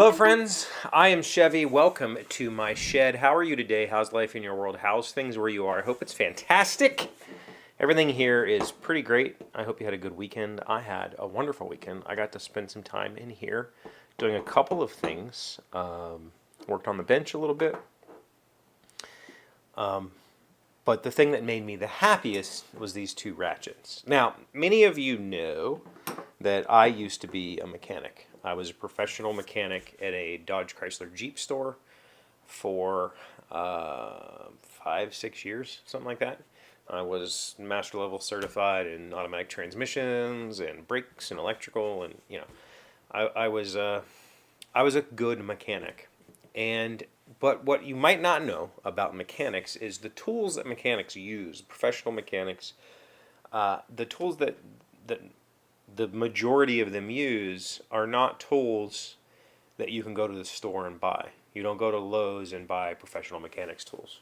Hello, friends. I am Chevee. Welcome to my shed. How are you today? How's life in your world? How's things where you are? I hope it's fantastic. Everything here is pretty great. I hope you had a good weekend. I had a wonderful weekend. I got to spend some time in here doing a couple of things. Worked on the bench a little bit. But the thing that made me the happiest was these two ratchets. Now, many of you know that I used to be a mechanic. I was a professional mechanic at a Dodge Chrysler Jeep store for 5-6 years, something like that. I was master level certified in automatic transmissions and brakes and electrical, and I was a good mechanic. But what you might not know about mechanics is the tools that mechanics use, professional mechanics, the tools that the majority of them use are not tools that you can go to the store and buy. You don't go to Lowe's and buy professional mechanics tools.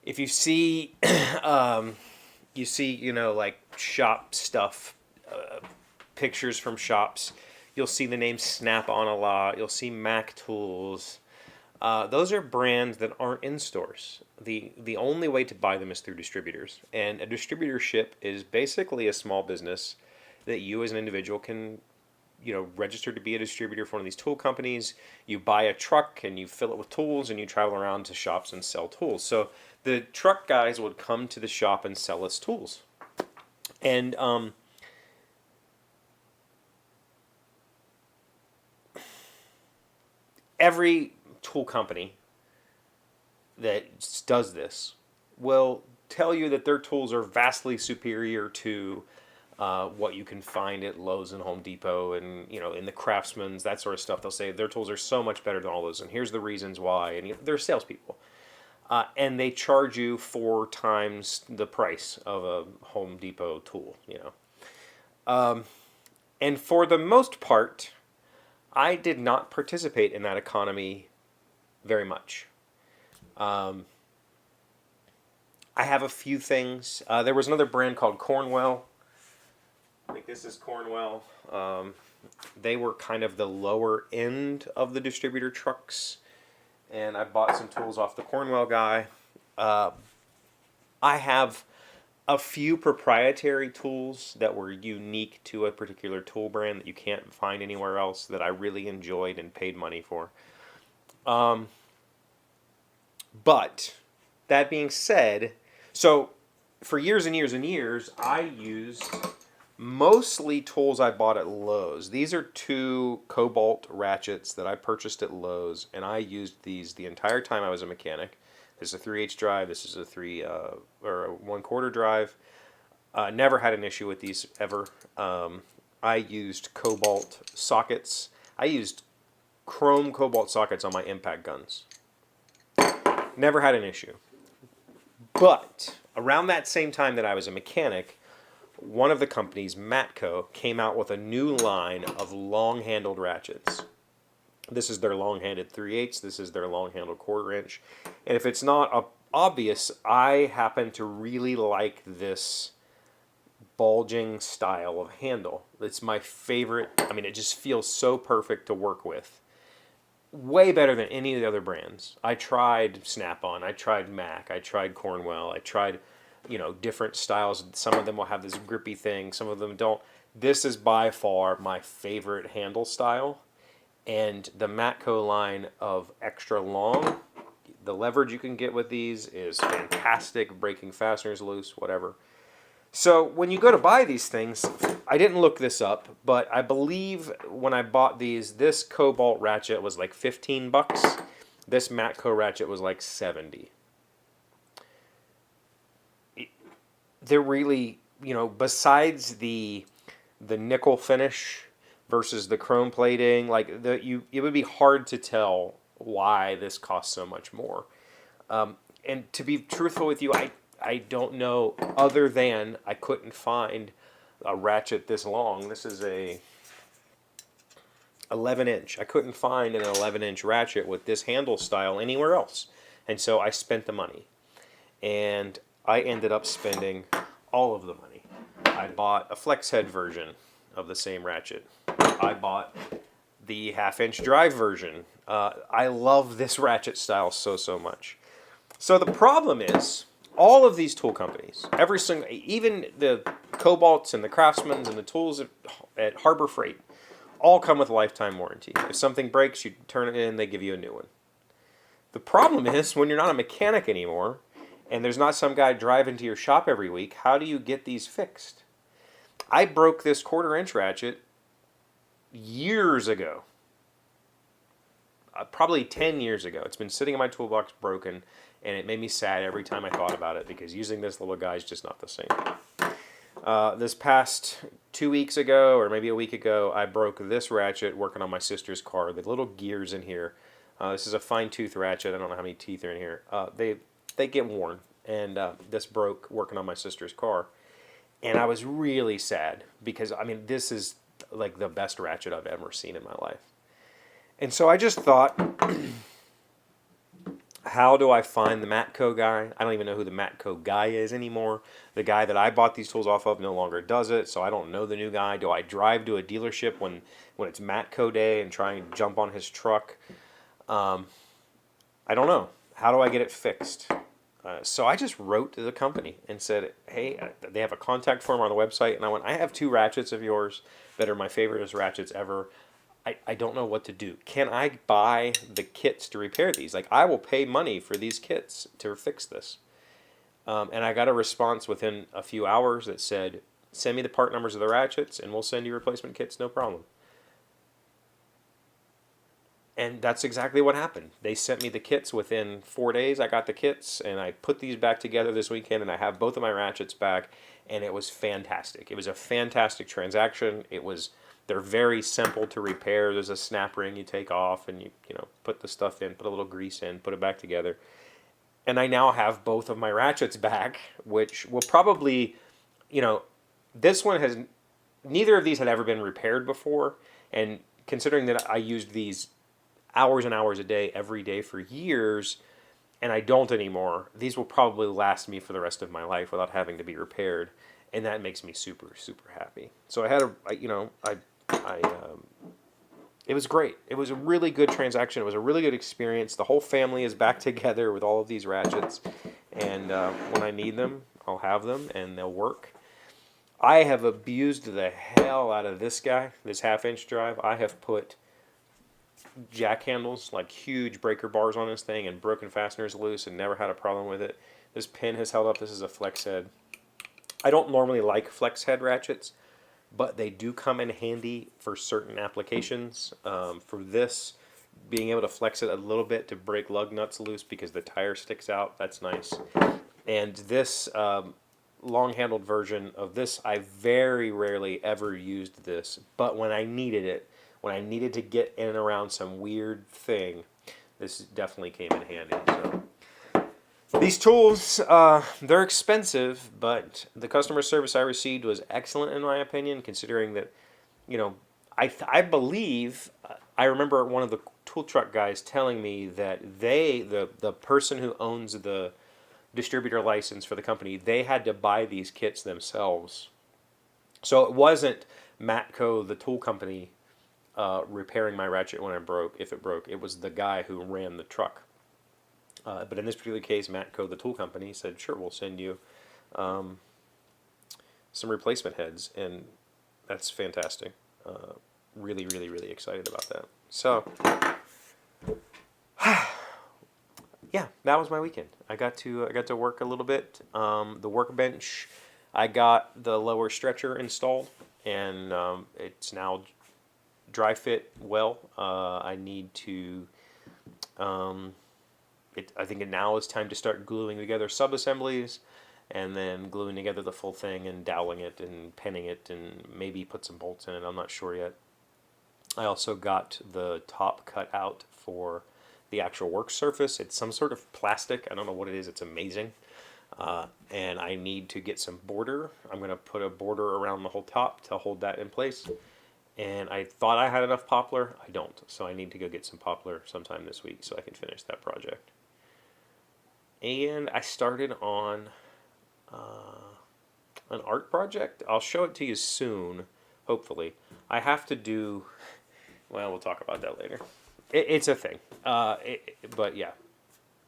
If you see, like shop stuff, pictures from shops, you'll see the name Snap-on a lot. You'll see Mac tools. Those are brands that aren't in stores. The only way to buy them is through distributors. And a distributorship is basically a small business that you as an individual can, register to be a distributor for one of these tool companies. You buy a truck and you fill it with tools and you travel around to shops and sell tools. So the truck guys would come to the shop and sell us tools. And every tool company that does this will tell you that their tools are vastly superior to what you can find at Lowe's and Home Depot and in the Craftsman's, that sort of stuff. They'll say their tools are so much better than all those, and here's the reasons why. And they're salespeople, and they charge you 4 times the price of a Home Depot tool. And for the most part, I did not participate in that economy very much. I have a few things. There was another brand called Cornwell. I think this is Cornwell. They were kind of the lower end of the distributor trucks, and I bought some tools off the Cornwell guy. I have a few proprietary tools that were unique to a particular tool brand that you can't find anywhere else that I really enjoyed and paid money for. But that being said, so for years and years and years, I used mostly tools I bought at Lowe's. These are 2 Cobalt ratchets that I purchased at Lowe's, and I used these the entire time I was a mechanic. This is a 3/8 drive. This is a 1/4 drive. Never had an issue with these ever. I used Cobalt sockets. I used chrome Cobalt sockets on my impact guns. Never had an issue. But around that same time that I was a mechanic, one of the companies, Matco, came out with a new line of long-handled ratchets. This is their long-handled 3/8. This is their long-handled 1/4 inch. And if it's not obvious, I happen to really like this bulging style of handle. It's my favorite. I mean, it just feels so perfect to work with. Way better than any of the other brands. I tried Snap-on, I tried Mac, I tried Cornwell, I tried, different styles. Some of them will have this grippy thing, some of them don't. This is by far my favorite handle style. And the Matco line of extra long, the leverage you can get with these is fantastic, breaking fasteners loose, whatever. So when you go to buy these things, I didn't look this up, but I believe when I bought these, this Cobalt ratchet was like $15. This Matco ratchet was like $70. They're really, besides the nickel finish versus the chrome plating, it would be hard to tell why this costs so much more. And to be truthful with you, I don't know, other than I couldn't find a ratchet this long. This is a 11 inch. I couldn't find an 11-inch ratchet with this handle style anywhere else. And so I spent the money. And I ended up spending all of the money. I bought a flex head version of the same ratchet. I bought the half-inch drive version. I love this ratchet style so much. So the problem is, all of these tool companies, every single, even the Cobalts and the Craftsmans and the tools at Harbor Freight, all come with a lifetime warranty. If something breaks, you turn it in, they give you a new one. The problem is, when you're not a mechanic anymore, and there's not some guy driving to your shop every week, how do you get these fixed? I broke this 1/4-inch ratchet years ago. Probably 10 years ago. It's been sitting in my toolbox broken, and it made me sad every time I thought about it, because using this little guy is just not the same. This past 2 weeks ago, or maybe a week ago, I broke this ratchet working on my sister's car. The little gears in here. This is a fine tooth ratchet. I don't know how many teeth are in here. They get worn, and this broke working on my sister's car. And I was really sad, because, I mean, this is like the best ratchet I've ever seen in my life. And so I just thought, how do I find the Matco guy? I don't even know who the Matco guy is anymore. The guy that I bought these tools off of no longer does it, so I don't know the new guy. Do I drive to a dealership when it's Matco day and try and jump on his truck? I don't know. How do I get it fixed? So I just wrote to the company and said, hey, they have a contact form on the website, and I went, I have 2 ratchets of yours that are my favorite ratchets ever. I don't know what to do. Can I buy the kits to repair these? Like, I will pay money for these kits to fix this. And I got a response within a few hours that said, send me the part numbers of the ratchets and we'll send you replacement kits, no problem. And that's exactly what happened. They sent me the kits within 4 days. I got the kits, and I put these back together this weekend, and I have both of my ratchets back, and it was fantastic. It was a fantastic transaction. They're very simple to repair. There's a snap ring you take off, and you put the stuff in, put a little grease in, put it back together. And I now have both of my ratchets back, which will probably, this one has, neither of these had ever been repaired before, and considering that I used these hours and hours a day, every day for years, and I don't anymore, these will probably last me for the rest of my life without having to be repaired, and that makes me super happy. So I had it was great. It was a really good transaction. It was a really good experience. The whole family is back together with all of these ratchets, and when I need them, I'll have them, and they'll work. I have abused the hell out of this guy, this half-inch drive. I have put jack handles, like huge breaker bars on this thing, and broken fasteners loose, and never had a problem with it. This pin has held up. This is a flex head. I don't normally like flex head ratchets, but they do come in handy for certain applications. For this, being able to flex it a little bit to break lug nuts loose because the tire sticks out, that's nice. And this long-handled version of this, I very rarely ever used this, but when I needed it, when I needed to get in and around some weird thing, this definitely came in handy. So these tools, they're expensive, but the customer service I received was excellent in my opinion, considering that, I believe, I remember one of the tool truck guys telling me that the person who owns the distributor license for the company, they had to buy these kits themselves. So it wasn't Matco, the tool company, repairing my ratchet when if it broke. It was the guy who ran the truck. But in this particular case, Matco, the tool company, said, sure, we'll send you some replacement heads, and that's fantastic. Really excited about that. So, yeah, that was my weekend. I got to work a little bit. The workbench, I got the lower stretcher installed, and it's now dry fit well. I need to, I think now is time to start gluing together sub-assemblies, and then gluing together the full thing and doweling it and penning it and maybe put some bolts in it. I'm not sure yet. I also got the top cut out for the actual work surface. It's some sort of plastic. I don't know what it is. It's amazing. And I need to get some border. I'm going to put a border around the whole top to hold that in place. And I thought I had enough poplar. I don't. So I need to go get some poplar sometime this week so I can finish that project. And I started on an art project. I'll show it to you soon. hopefully. I have to do, well, we'll talk about that later. It's a thing. But yeah,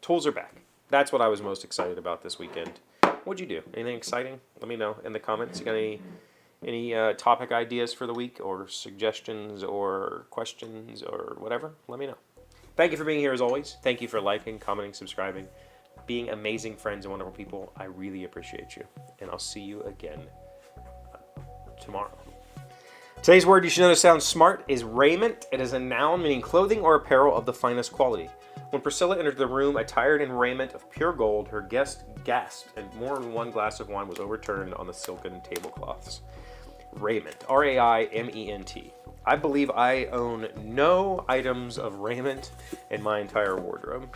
tools are back. That's what I was most excited about this weekend. What'd you do? Anything exciting? Let me know in the comments. You got any topic ideas for the week, or suggestions, or questions, or whatever? Let me know. Thank you for being here as always. Thank you for liking, commenting, subscribing, being amazing friends and wonderful people. I really appreciate you. And I'll see you again tomorrow. Today's word you should know to sound smart is raiment. It is a noun meaning clothing or apparel of the finest quality. When Priscilla entered the room attired in raiment of pure gold, her guest gasped, and more than one glass of wine was overturned on the silken tablecloths. Raiment. R-A-I-M-E-N-T. I believe I own no items of raiment in my entire wardrobe.